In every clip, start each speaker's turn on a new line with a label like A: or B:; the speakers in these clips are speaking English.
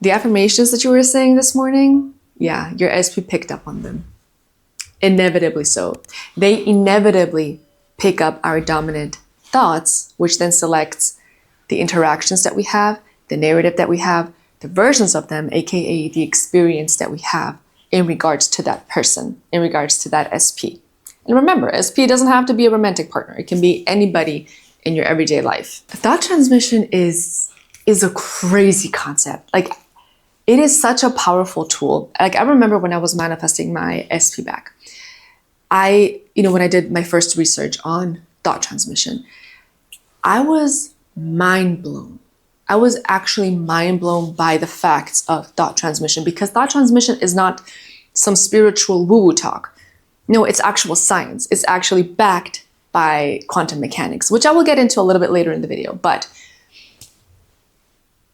A: The affirmations that you were saying this morning, yeah, your SP picked up on them. Inevitably so. They inevitably pick up our dominant thoughts, which then selects the interactions that we have, the narrative that we have, the versions of them, aka the experience that we have in regards to that person, in regards to that SP. And remember, SP doesn't have to be a romantic partner. It can be anybody in your everyday life. Thought transmission is a crazy concept. Like, it is such a powerful tool. Like, I remember when I was manifesting my SP back, when I did my first research on thought transmission, I was mind blown. I was actually mind blown by the facts of thought transmission, because thought transmission is not some spiritual woo-woo talk. No, it's actual science. It's actually backed by quantum mechanics, which I will get into a little bit later in the video, but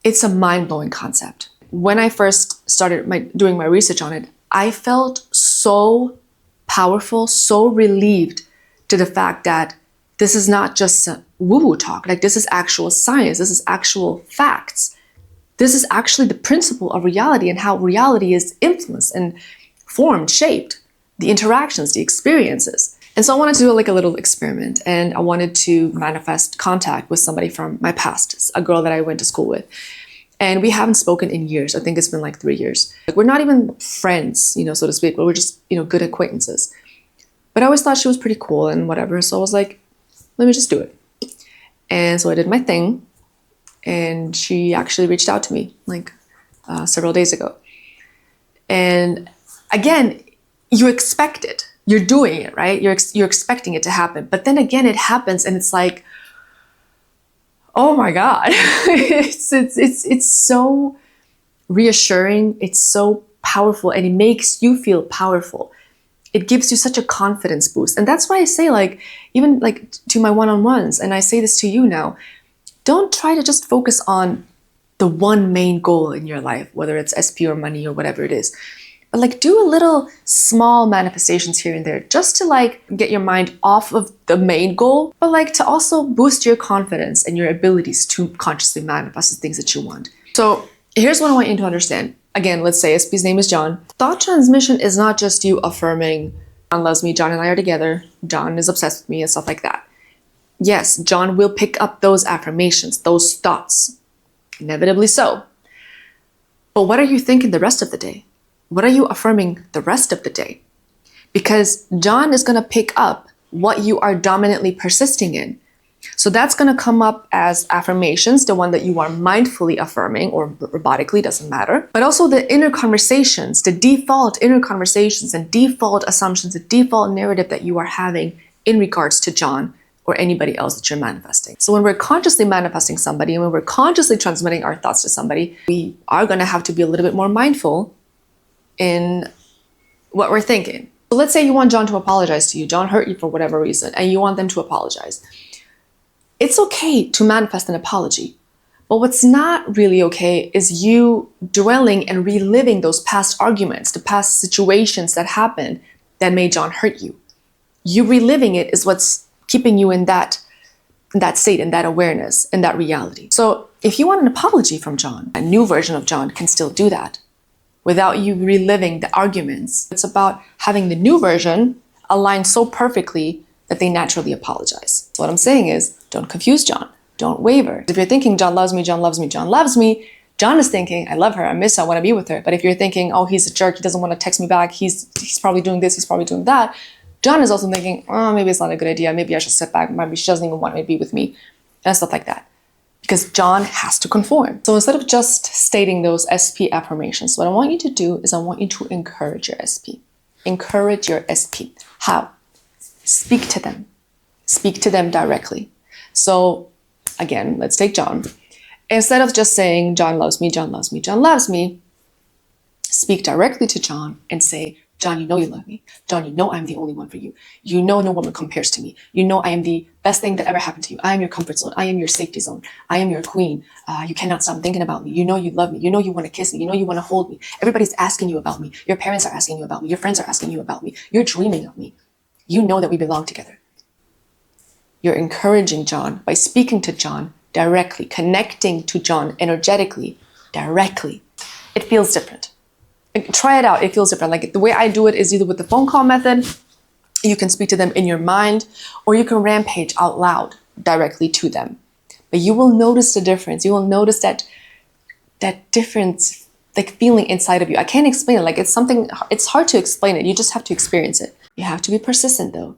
A: it's a mind-blowing concept. When I first started doing my research on it, I felt so powerful, so relieved to the fact that this is not just woo-woo talk. Like, this is actual science. This is actual facts. This is actually the principle of reality and how reality is influenced and formed, shaped, the interactions, the experiences. And so I wanted to do like a little experiment, and I wanted to manifest contact with somebody from my past, a girl that I went to school with. And we haven't spoken in years. I think it's been like 3 years. Like, we're not even friends, so to speak, but we're just, good acquaintances. But I always thought she was pretty cool and whatever. So I was like, let me just do it. And so I did my thing, and she actually reached out to me like several days ago. And again, you expect it. You're doing it, right? You're expecting it to happen. But then again, it happens, and it's like, oh my God. it's so reassuring. It's so powerful, and it makes you feel powerful. It gives you such a confidence boost. And that's why I say, like, even like to my one-on-ones, and I say this to you now, don't try to just focus on the one main goal in your life, whether it's SP or money or whatever it is. But like, do a little small manifestations here and there, just to like get your mind off of the main goal, but like to also boost your confidence and your abilities to consciously manifest the things that you want. So here's what I want you to understand. Again, let's say SP's name is John. Thought transmission is not just you affirming, John loves me, John and I are together, John is obsessed with me, and stuff like that. Yes, John will pick up those affirmations, those thoughts, inevitably so. But what are you thinking the rest of the day? What are you affirming the rest of the day? Because John is going to pick up what you are dominantly persisting in. So that's going to come up as affirmations, the one that you are mindfully affirming, or robotically, doesn't matter. But also the inner conversations, the default inner conversations and default assumptions, the default narrative that you are having in regards to John or anybody else that you're manifesting. So when we're consciously manifesting somebody, and when we're consciously transmitting our thoughts to somebody, we are going to have to be a little bit more mindful in what we're thinking. So let's say you want John to apologize to you. John hurt you for whatever reason, and you want them to apologize. It's okay to manifest an apology. But what's not really okay is you dwelling and reliving those past arguments, the past situations that happened that made John hurt you. You reliving it is what's keeping you in that state, in that awareness, in that reality. So if you want an apology from John, a new version of John can still do that without you reliving the arguments. It's about having the new version align so perfectly that they naturally apologize. So what I'm saying is, don't confuse John. Don't waver. If you're thinking, John loves me, John loves me, John loves me, John is thinking, I love her, I miss her, I want to be with her. But if you're thinking, oh, he's a jerk, he doesn't want to text me back, he's probably doing this, he's probably doing that, John is also thinking, oh, maybe it's not a good idea, maybe I should step back, maybe she doesn't even want me to be with me, and stuff like that. Because John has to conform. So instead of just stating those SP affirmations, what I want you to do is I want you to encourage your SP. Encourage your SP. How? Speak to them. Speak to them directly. So again, let's take John. Instead of just saying, John loves me, John loves me, John loves me, speak directly to John and say, John, you know you love me. John, you know I'm the only one for you. You know no woman compares to me. You know I am the best thing that ever happened to you. I am your comfort zone. I am your safety zone. I am your queen. You cannot stop thinking about me. You know you love me. You know you want to kiss me. You know you want to hold me. Everybody's asking you about me. Your parents are asking you about me. Your friends are asking you about me. You're dreaming of me. You know that we belong together. You're encouraging John by speaking to John directly, connecting to John energetically, directly. feels different. Like, try it out. It feels different. Like the way I do it is either with the phone call method, you can speak to them in your mind, or you can rampage out loud directly to them. But you will notice the difference. You will notice that difference, like feeling inside of you. I can't explain it. Like it's hard to explain it. You just have to experience it. You have to be persistent though.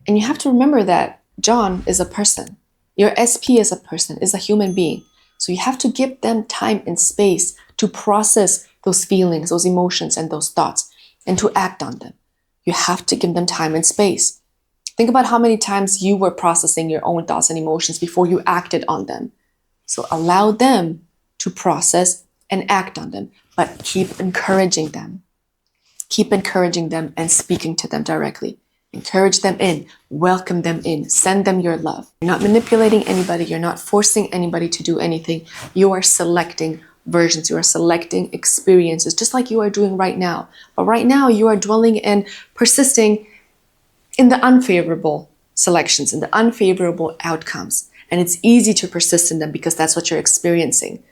A: And you have to remember that John is a person. Your SP is a person, is a human being. So you have to give them time and space to process those feelings, those emotions, and those thoughts, and to act on them. You have to give them time and space. Think about how many times you were processing your own thoughts and emotions before you acted on them. So allow them to process and act on them, but keep encouraging them. Keep encouraging them and speaking to them directly. Encourage them in, welcome them in, send them your love. You're not manipulating anybody. You're not forcing anybody to do anything. You are selecting versions. You are selecting experiences, just like you are doing right now. But right now you are dwelling and persisting in the unfavorable selections, in the unfavorable outcomes. And it's easy to persist in them because that's what you're experiencing.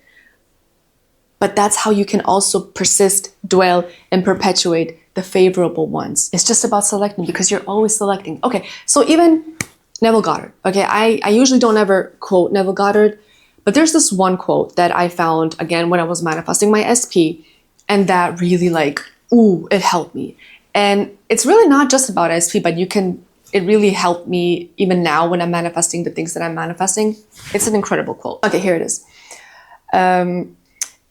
A: But that's how you can also persist, dwell, and perpetuate the favorable ones. It's just about selecting because you're always selecting. Okay, so even Neville Goddard. Okay, I usually don't ever quote Neville Goddard, but there's this one quote that I found, again, when I was manifesting my SP, and that really it helped me. And it's really not just about SP, but it really helped me even now when I'm manifesting the things that I'm manifesting. It's an incredible quote. Okay, here it is.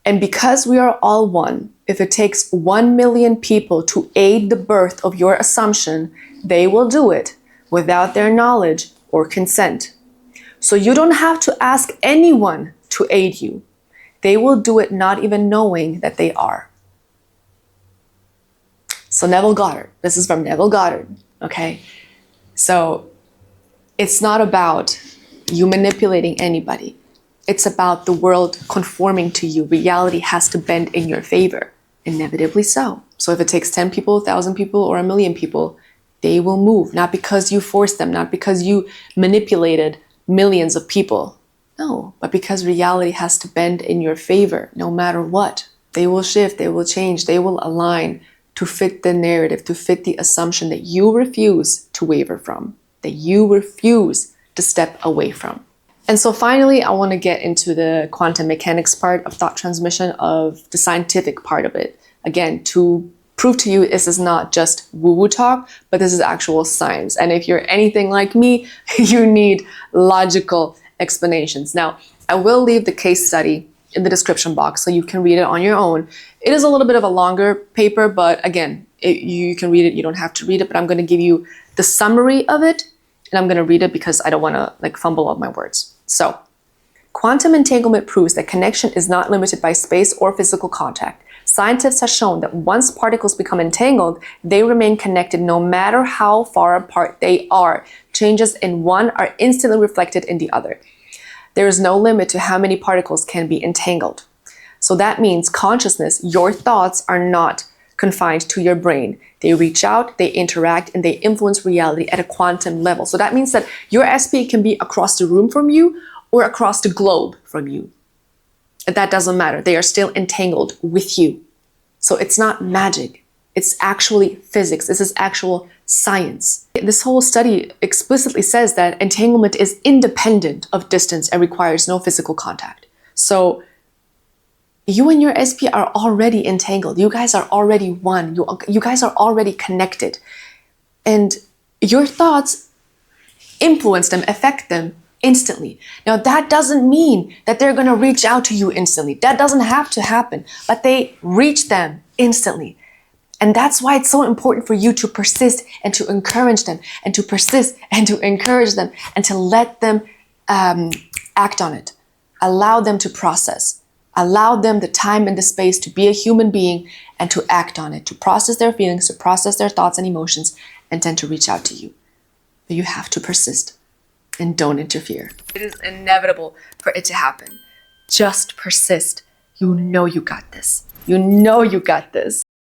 A: And because we are all one, if it takes 1 million people to aid the birth of your assumption, they will do it without their knowledge or consent. So you don't have to ask anyone to aid you. They will do it not even knowing that they are. So Neville Goddard, this is from Neville Goddard, okay? So it's not about you manipulating anybody. It's about the world conforming to you. Reality has to bend in your favor, inevitably so. So if it takes 10 people, 1,000 people, or 1 million people, they will move. Not because you forced them, not because you manipulated millions of people. No, but because reality has to bend in your favor, no matter what. They will shift, they will change, they will align to fit the narrative, to fit the assumption that you refuse to waver from, that you refuse to step away from. And so finally, I want to get into the quantum mechanics part of thought transmission, of the scientific part of it. Again, to prove to you this is not just woo-woo talk, but this is actual science. And if you're anything like me, you need logical explanations. Now, I will leave the case study in the description box so you can read it on your own. It is a little bit of a longer paper, but again, you can read it. You don't have to read it, but I'm going to give you the summary of it, and I'm going to read it because I don't want to fumble up my words. So, quantum entanglement proves that connection is not limited by space or physical contact. Scientists have shown that once particles become entangled, they remain connected no matter how far apart they are. Changes in one are instantly reflected in the other. There is no limit to how many particles can be entangled. So that means consciousness, your thoughts, are not confined to your brain. They reach out, they interact, and they influence reality at a quantum level. So that means that your SP can be across the room from you or across the globe from you. And that doesn't matter. They are still entangled with you. So it's not magic. It's actually physics. This is actual science. This whole study explicitly says that entanglement is independent of distance and requires no physical contact. So you and your SP are already entangled. You guys are already one. You guys are already connected. And your thoughts influence them, affect them instantly. Now, that doesn't mean that they're going to reach out to you instantly. That doesn't have to happen, but they reach them instantly. And that's why it's so important for you to persist and to encourage them, and to persist and to encourage them, and to let them act on it. Allow them to process. Allow them the time and the space to be a human being and to act on it, to process their feelings, to process their thoughts and emotions, and then to reach out to you. But you have to persist and don't interfere. It is inevitable for it to happen. Just persist. You know you got this. You know you got this.